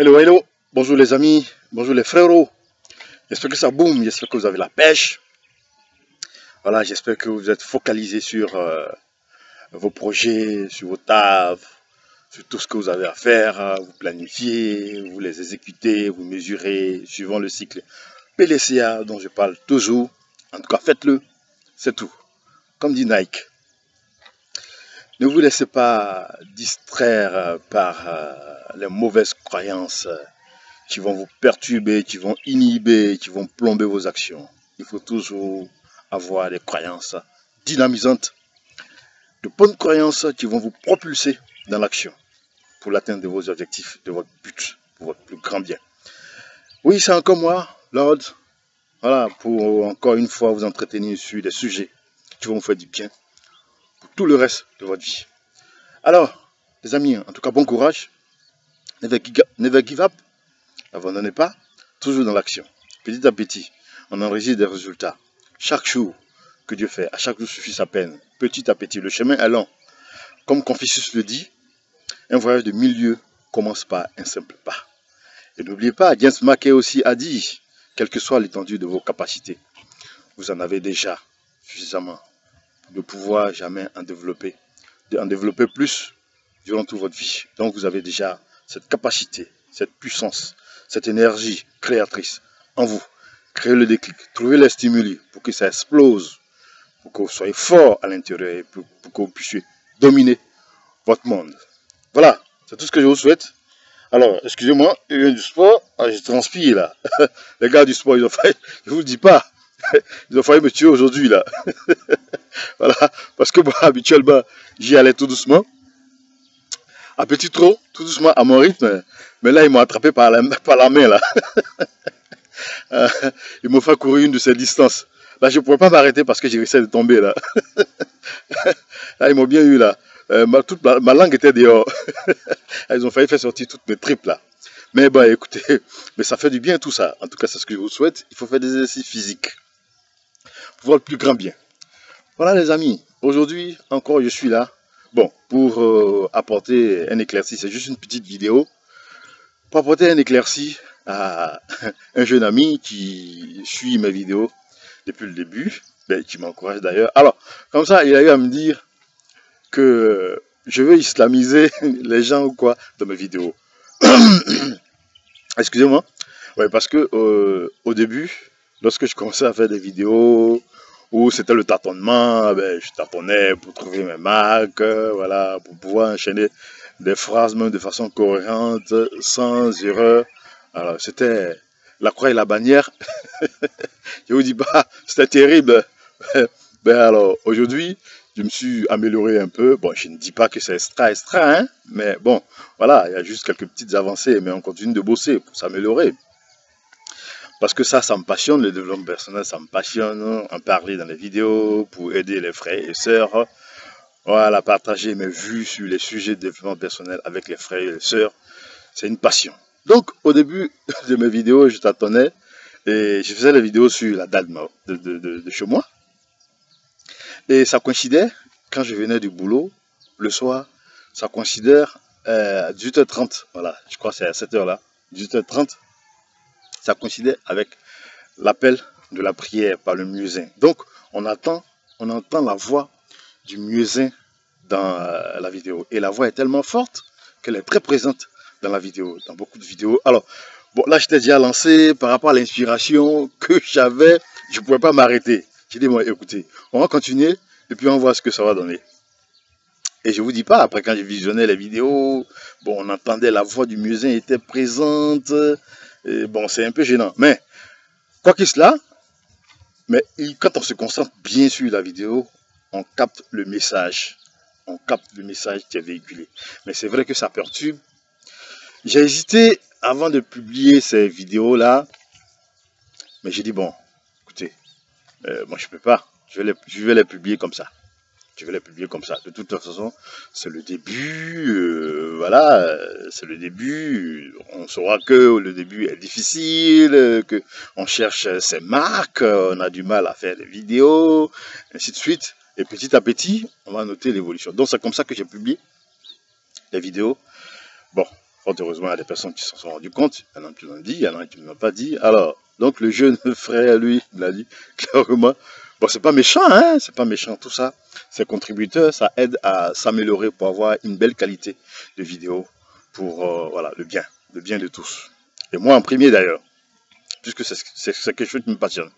Hello, hello, bonjour les amis, bonjour les frérots. J'espère que ça boum, j'espère que vous avez la pêche. Voilà, j'espère que vous êtes focalisés sur vos projets, sur vos tafs, sur tout ce que vous avez à faire. Vous planifiez, vous les exécutez, vous mesurez, suivant le cycle PDCA dont je parle toujours. En tout cas, faites-le, c'est tout. Comme dit Nike, ne vous laissez pas distraire par les mauvaises croyances qui vont vous perturber, qui vont inhiber, qui vont plomber vos actions. Il faut toujours avoir des croyances dynamisantes, de bonnes croyances qui vont vous propulser dans l'action pour l'atteinte de vos objectifs, de votre but, pour votre plus grand bien. Oui, c'est encore moi, Lord, voilà, pour encore une fois vous entretenir sur des sujets qui vont vous faire du bien pour tout le reste de votre vie. Alors, les amis, en tout cas, bon courage. Never give up. N'abandonnez pas, toujours dans l'action. Petit à petit, on enregistre des résultats. Chaque jour que Dieu fait, à chaque jour suffit sa peine. Petit à petit, le chemin est long. Comme Confucius le dit, un voyage de 1000 lieues commence par un simple pas. Et n'oubliez pas, James Mackey aussi a dit, quelle que soit l'étendue de vos capacités, vous en avez déjà suffisamment pour ne pouvoir jamais en développer plus durant toute votre vie. Donc vous avez déjà cette capacité, cette puissance, cette énergie créatrice en vous. Créez le déclic, trouvez les stimuli pour que ça explose, pour que vous soyez fort à l'intérieur et pour que vous puissiez dominer votre monde. Voilà, c'est tout ce que je vous souhaite. Alors, excusez-moi, je viens du sport, je transpire là. Les gars du sport, ils ont failli, je vous le dis pas, ils ont failli me tuer aujourd'hui là. Voilà, parce que moi, habituellement, j'y allais tout doucement. À petit trot, tout doucement à mon rythme. Mais là, ils m'ont attrapé par la main là. Ils m'ont fait courir une de ces distances. Là, je ne pouvais pas m'arrêter parce que j'ai risqué de tomber là. Là, ils m'ont bien eu là. Ma langue était dehors. Ils ont failli faire sortir toutes mes tripes là. Mais bah écoutez, mais ça fait du bien tout ça. En tout cas, c'est ce que je vous souhaite. Il faut faire des exercices physiques pour voir le plus grand bien. Voilà les amis, aujourd'hui encore je suis là. Bon, pour apporter un éclairci, c'est juste une petite vidéo. Pour apporter un éclairci à un jeune ami qui suit mes vidéos depuis le début, qui m'encourage d'ailleurs. Alors, comme ça, il a eu à me dire que je veux islamiser les gens ou quoi dans mes vidéos. Excusez-moi. Ouais, parce que au début, lorsque je commençais à faire des vidéos où c'était le tâtonnement, je tâtonnais pour trouver mes marques, voilà, pour pouvoir enchaîner des phrases même de façon cohérente, sans erreur. Alors, c'était la croix et la bannière. Je vous dis pas, c'était terrible. Alors, aujourd'hui, je me suis amélioré un peu. Bon, je ne dis pas que c'est extra, hein, mais bon, voilà, il y a juste quelques petites avancées, mais on continue de bosser pour s'améliorer. Parce que ça me passionne, le développement personnel, ça me passionne, en parler dans les vidéos, pour aider les frères et sœurs, voilà, partager mes vues sur les sujets de développement personnel avec les frères et les sœurs, c'est une passion. Donc, au début de mes vidéos, je tâtonnais, et je faisais les vidéos sur la date de chez moi, et ça coïncidait, quand je venais du boulot, le soir, ça coïncidait à 18h30, voilà, je crois que c'est à cette heure-là, 18h30, ça coïncidait avec l'appel de la prière par le muezzin. Donc, on entend la voix du muezzin dans la vidéo. Et la voix est tellement forte qu'elle est très présente dans la vidéo, dans beaucoup de vidéos. Alors, bon, là, j'étais déjà lancé par rapport à l'inspiration que j'avais. Je ne pouvais pas m'arrêter. J'ai dit, bon, écoutez, on va continuer et puis on va voir ce que ça va donner. Et je vous dis pas, après quand j'ai visionné les vidéos, bon, on entendait la voix du muezzin était présente. Et bon, c'est un peu gênant. Mais, quoi qu'il cela, mais quand on se concentre bien sur la vidéo, on capte le message. On capte le message qui est véhiculé. Mais c'est vrai que ça perturbe. J'ai hésité avant de publier ces vidéos-là. Mais j'ai dit, bon, écoutez, moi je peux pas. Je vais les publier comme ça. Je vais les publier comme ça. De toute façon, c'est le début. Voilà, c'est le début. On saura que le début est difficile, que on cherche ses marques, on a du mal à faire des vidéos, ainsi de suite. Et petit à petit, on va noter l'évolution. Donc c'est comme ça que j'ai publié les vidéos. Bon, Fort heureusement, il y a des personnes qui s'en sont rendues compte. Il y en a qui l'ont dit, il y en a qui ne l'ont pas dit. Alors, donc le jeune frère, lui, il a dit clairement, bon, c'est pas méchant, hein, c'est pas méchant tout ça. Ces contributeurs, ça aide à s'améliorer pour avoir une belle qualité de vidéo pour voilà, le bien de tous. Et moi en premier d'ailleurs, puisque c'est quelque chose qui me passionne.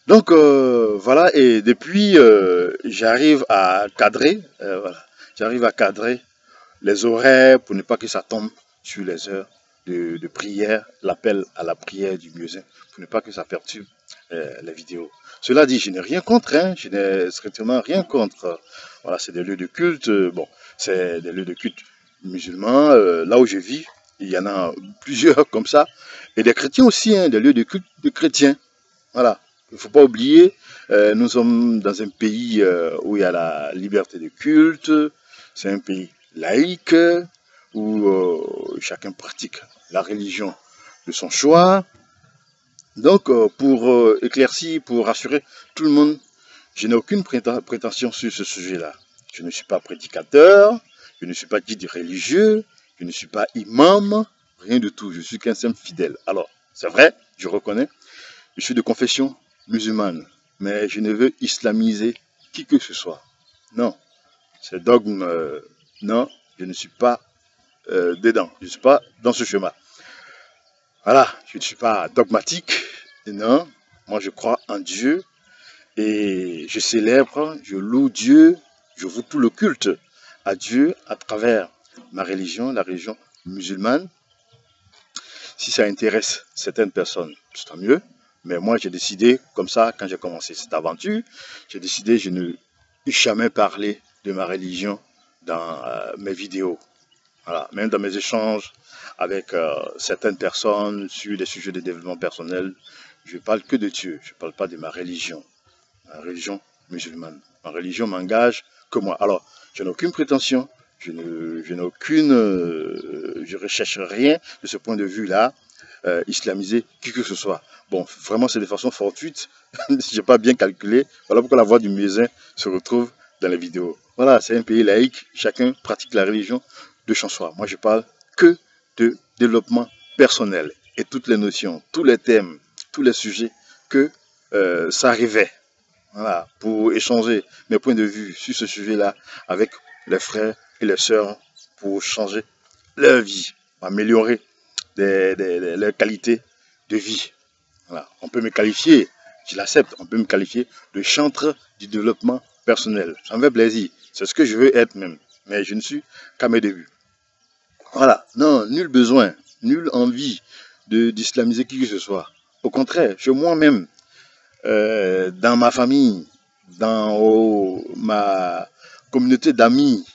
Donc voilà, et depuis, j'arrive à cadrer, voilà, j'arrive à cadrer les horaires pour ne pas que ça tombe sur les heures de prière, l'appel à la prière du muezzin, pour ne pas que ça perturbe les vidéos. Cela dit, je n'ai rien contre, hein, je n'ai strictement rien contre. Voilà, c'est des lieux de culte, bon, c'est des lieux de culte musulmans. Là où je vis, il y en a plusieurs comme ça, et des chrétiens aussi, hein, des lieux de culte de chrétiens. Voilà, il ne faut pas oublier, nous sommes dans un pays où il y a la liberté de culte, c'est un pays laïque, où chacun pratique la religion de son choix. Donc, pour éclaircir, pour rassurer tout le monde, je n'ai aucune prétention sur ce sujet-là. Je ne suis pas prédicateur, je ne suis pas guide religieux, je ne suis pas imam, rien du tout. Je suis qu'un simple fidèle. Alors, c'est vrai, je reconnais, je suis de confession musulmane, mais je ne veux islamiser qui que ce soit. Non, ces dogmes, non, je ne suis pas dedans, je ne suis pas dans ce chemin. Voilà, je ne suis pas dogmatique, non, moi je crois en Dieu et je célèbre, je loue Dieu, je voue tout le culte à Dieu à travers ma religion, la religion musulmane. Si ça intéresse certaines personnes, c'est tant mieux. Mais moi, j'ai décidé, comme ça, quand j'ai commencé cette aventure, j'ai décidé, je ne jamais parler de ma religion dans mes vidéos. Voilà, même dans mes échanges avec certaines personnes sur des sujets de développement personnel, je ne parle que de Dieu, je ne parle pas de ma religion musulmane. Ma religion m'engage que moi. Alors, je n'ai aucune prétention, je n'ai aucune, je recherche rien de ce point de vue-là, islamiser qui que ce soit. Bon, vraiment, c'est de façon fortuite, si je n'ai pas bien calculé. Voilà pourquoi la voix du muezzin se retrouve dans les vidéos. Voilà, c'est un pays laïque, chacun pratique la religion de son choix. Moi, je parle que de développement personnel et toutes les notions, tous les thèmes, tous les sujets que ça arrivait. Voilà, pour échanger mes points de vue sur ce sujet-là avec les frères et les sœurs pour changer leur vie, améliorer leurs qualités de vie. Voilà. On peut me qualifier, je l'accepte, on peut me qualifier de chantre du développement personnel. Ça me fait plaisir, c'est ce que je veux être même, mais je ne suis qu'à mes débuts. Voilà, non, nul besoin, nulle envie d'islamiser qui que ce soit. Au contraire, chez moi-même, dans ma famille, dans ma communauté d'amis,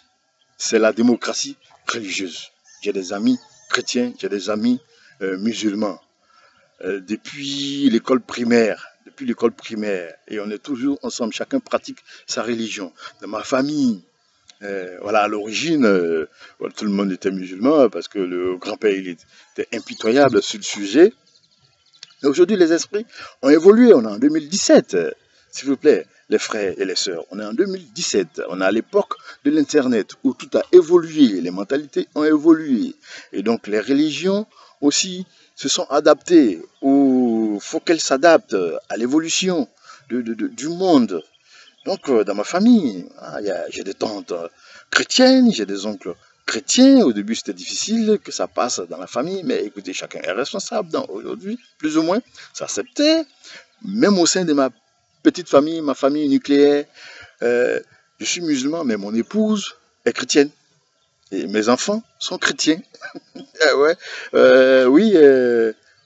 c'est la démocratie religieuse. J'ai des amis chrétiens, j'ai des amis musulmans. Depuis l'école primaire, et on est toujours ensemble, chacun pratique sa religion. Dans ma famille, voilà, à l'origine, tout le monde était musulman parce que le grand-père il était impitoyable sur le sujet. Aujourd'hui, les esprits ont évolué. On est en 2017, s'il vous plaît, les frères et les sœurs. On est en 2017. On est à l'époque de l'Internet où tout a évolué. Les mentalités ont évolué. Et donc, les religions aussi se sont adaptées. Il faut qu'elles s'adaptent à l'évolution du monde. Donc, dans ma famille, j'ai des tantes chrétiennes, j'ai des oncles chrétiens. Au début, c'était difficile que ça passe dans la famille, mais écoutez, chacun est responsable. Aujourd'hui, plus ou moins, c'est accepté. Même au sein de ma petite famille, ma famille nucléaire, je suis musulman, mais mon épouse est chrétienne. Et mes enfants sont chrétiens. Oui,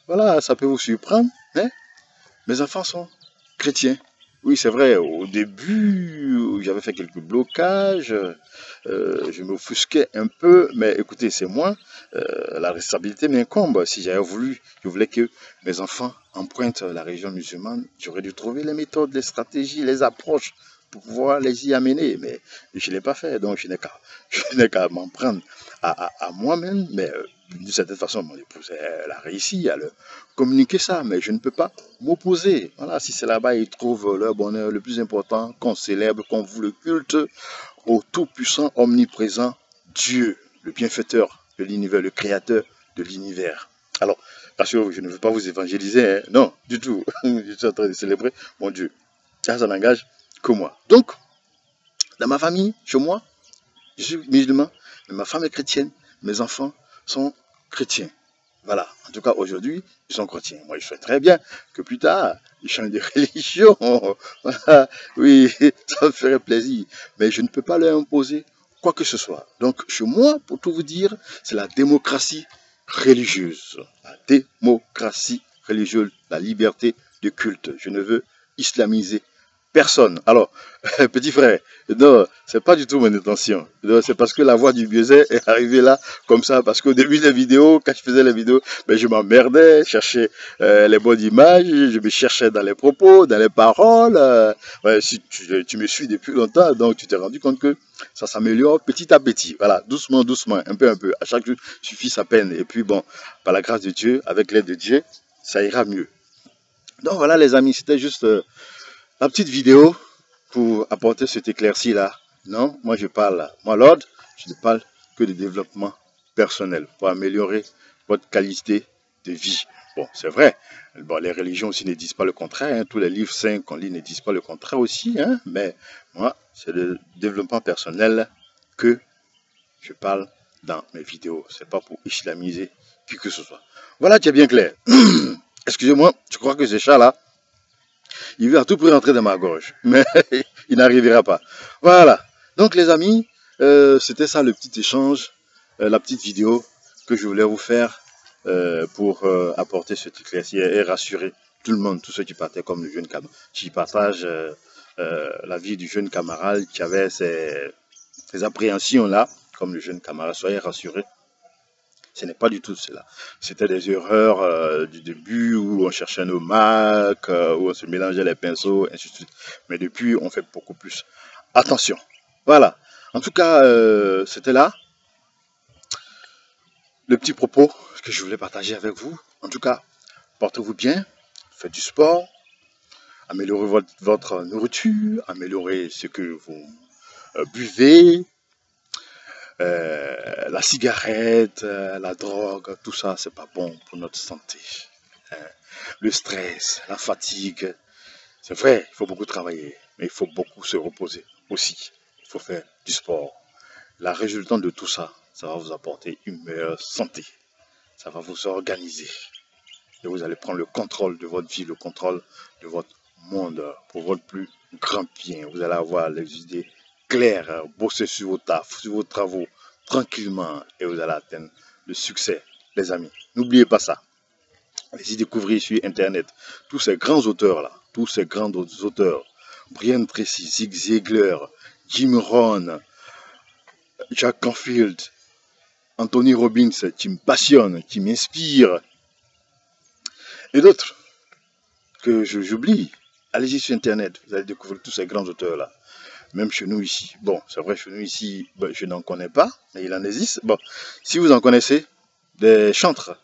voilà, ça peut vous surprendre, hein? Mes enfants sont chrétiens. Oui, c'est vrai, au début, j'avais fait quelques blocages, je m'offusquais un peu, mais écoutez, c'est moi, la responsabilité m'incombe. Si j'avais voulu, je voulais que mes enfants empruntent la religion musulmane, j'aurais dû trouver les méthodes, les stratégies, les approches pour pouvoir les y amener, mais je ne l'ai pas fait, donc je n'ai qu'à m'en prendre à moi-même, mais d'une certaine façon, mon épouse, elle a réussi à le communiquer ça, mais je ne peux pas m'opposer. Voilà, si c'est là-bas, ils trouvent leur bonheur le plus important, qu'on célèbre, qu'on voue le culte au tout-puissant, omniprésent Dieu, le bienfaiteur de l'univers, le créateur de l'univers. Alors, parce que je ne veux pas vous évangéliser, hein, non, du tout. Je suis en train de célébrer mon Dieu. Ça n'engage que moi. Donc, dans ma famille, chez moi, je suis musulman, mais ma femme est chrétienne, mes enfants sont chrétiens. Voilà, en tout cas aujourd'hui, ils sont chrétiens. Moi, je souhaite très bien que plus tard, ils changent de religion. Voilà, oui, ça me ferait plaisir. Mais je ne peux pas leur imposer quoi que ce soit. Donc, chez moi, pour tout vous dire, c'est la démocratie religieuse. La démocratie religieuse, la liberté de culte. Je ne veux islamiser personne. Alors, petit frère, non, c'est pas du tout mon intention. C'est parce que la voix du biaisé est arrivée là, comme ça, parce qu'au début des vidéos, quand je faisais les vidéos, ben, je m'emmerdais, je cherchais les bonnes images, je me cherchais dans les propos, dans les paroles. Ouais, si tu me suis depuis longtemps, donc tu t'es rendu compte que ça s'améliore petit à petit. Voilà, doucement, doucement, un peu, un peu. À chaque jour suffit sa peine. Et puis bon, par la grâce de Dieu, avec l'aide de Dieu, ça ira mieux. Donc voilà les amis, c'était juste la petite vidéo pour apporter cet éclairci-là. Non, moi je parle, moi Lord, je ne parle que de développement personnel pour améliorer votre qualité de vie. Bon, c'est vrai, bon, les religions aussi ne disent pas le contraire, hein. Tous les livres saints qu'on lit ne disent pas le contraire aussi, hein. Mais moi, c'est le développement personnel que je parle dans mes vidéos. C'est pas pour islamiser qui que ce soit. Voilà, tu es bien clair. Excusez-moi, je crois que ce chat-là, il veut à tout prix rentrer dans ma gorge, mais il n'arrivera pas. Voilà. Donc les amis, c'était ça le petit échange, la petite vidéo que je voulais vous faire pour apporter cet éclairci et rassurer tout le monde, tous ceux qui partaient comme le jeune camarade, qui partagent la vie du jeune camarade qui avait ces appréhensions-là, comme le jeune camarade. Soyez rassurés. Ce n'est pas du tout cela. C'était des erreurs du début où on cherchait nos marques, où on se mélangeait les pinceaux, ainsi de suite. Mais depuis, on fait beaucoup plus attention. Voilà. En tout cas, c'était là le petit propos que je voulais partager avec vous. En tout cas, portez-vous bien, faites du sport, améliorez votre nourriture, améliorez ce que vous buvez. La cigarette, la drogue, tout ça, c'est pas bon pour notre santé. Le stress, la fatigue, c'est vrai, il faut beaucoup travailler, mais il faut beaucoup se reposer aussi. Il faut faire du sport. La résultante de tout ça, ça va vous apporter une meilleure santé. Ça va vous organiser. Et vous allez prendre le contrôle de votre vie, le contrôle de votre monde pour votre plus grand bien. Vous allez avoir les idées claires, bosser sur vos tafs, sur vos travaux, tranquillement, et vous allez atteindre le succès, les amis. N'oubliez pas ça. Allez-y découvrir sur Internet tous ces grands auteurs-là, tous ces grands auteurs, Brian Tracy, Zig Ziglar, Jim Rohn, Jack Canfield, Anthony Robbins, qui me passionnent, qui m'inspirent, et d'autres que j'oublie. Allez-y sur Internet, vous allez découvrir tous ces grands auteurs-là. Même chez nous ici. Bon, c'est vrai, chez nous ici, ben, je n'en connais pas, mais il en existe. Bon, si vous en connaissez, des chantres,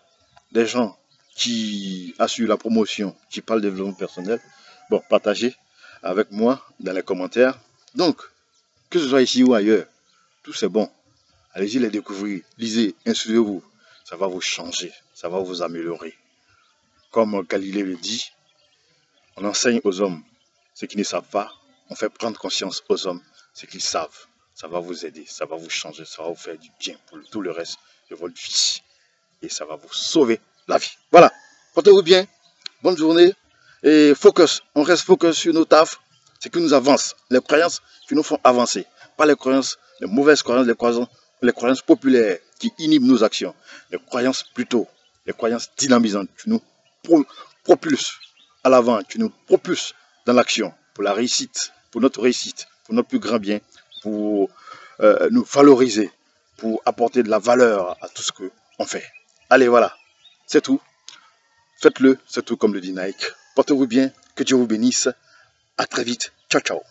des gens qui assurent la promotion, qui parlent de développement personnel, bon, partagez avec moi dans les commentaires. Donc, que ce soit ici ou ailleurs, tout c'est bon. Allez-y les découvrir, lisez, instruisez-vous. Ça va vous changer, ça va vous améliorer. Comme Galilée le dit, on enseigne aux hommes ce qu'ils ne savent pas. On fait prendre conscience aux hommes ce qu'ils savent. Ça va vous aider, ça va vous changer, ça va vous faire du bien pour tout le reste de votre vie. Et ça va vous sauver la vie. Voilà, portez-vous bien, bonne journée et focus. On reste focus sur nos tafs, ce qui nous avance, les croyances qui nous font avancer. Pas les croyances, les mauvaises croyances, les croyances populaires qui inhibent nos actions. Les croyances plutôt, les croyances dynamisantes qui nous propulsent à l'avant, qui nous propulsent dans l'action pour la réussite, pour notre réussite, pour notre plus grand bien, pour nous valoriser, pour apporter de la valeur à tout ce qu'on fait. Allez, voilà, c'est tout. Faites-le, c'est tout comme le dit Nike. Portez-vous bien, que Dieu vous bénisse. À très vite. Ciao, ciao.